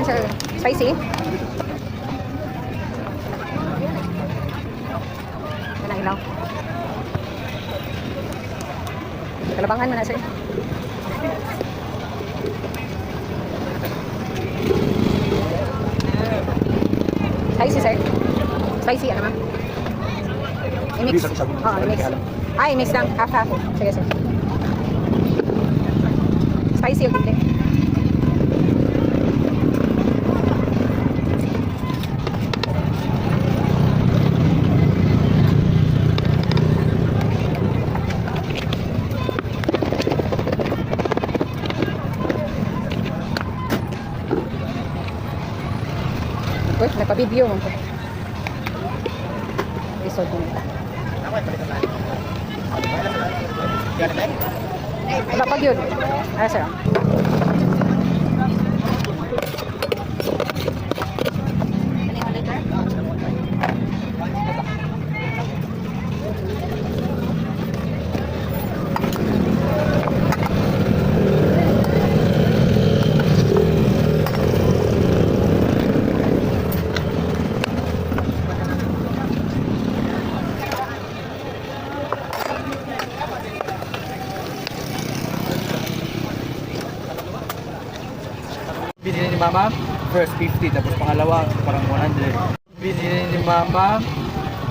Kalabangan sir. Spicy. Yan ang ilaw. Kalabangan mo na sir. Spicy sir. Spicy ano ma'am? I-mix. Oo, i-mix. Ay, i-mix lang. Half-half. Sige sir. Spicy yung hindi. Uy, nagpa-video mo. Episode mo nila. Lapag yun. Ah, sir. Binili ni Mama, first 50, tapos pangalawa, parang 100. Binili ni Mama,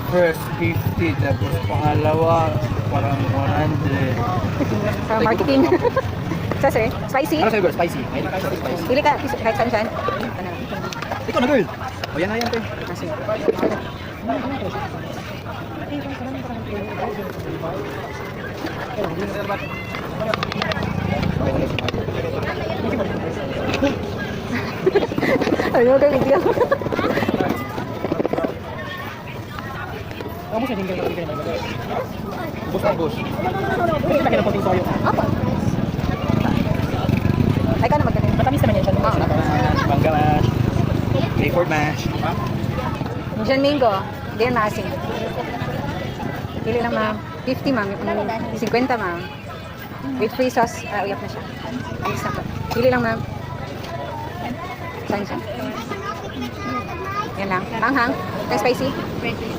first 50, tapos pangalawa, parang 100. Sa marketing. Sa sir, spicy. Ano sa'yo girl? Spicy. May nakain sa spicy. Pili ka, kahit saan dyan. Ikaw na girl. O yan na yan, te. Kasi. Ano ka video? Kamu sa tinggal kali kayo. Bus ang bus. Pwede ba kayo konting soyo? Apa? Ay ka na magkanin. Matamis naman yan siya. Bangga mash. Clifford mash. Diyan Mingo. Diyan maasin. Pili lang ma'am. 50 ma'am. 50 ma'am. With free sauce. Uyap na siya. Alis na po. Pili lang ma'am. Saan siya? Yan lang. Manghang. Spicy? Spicy.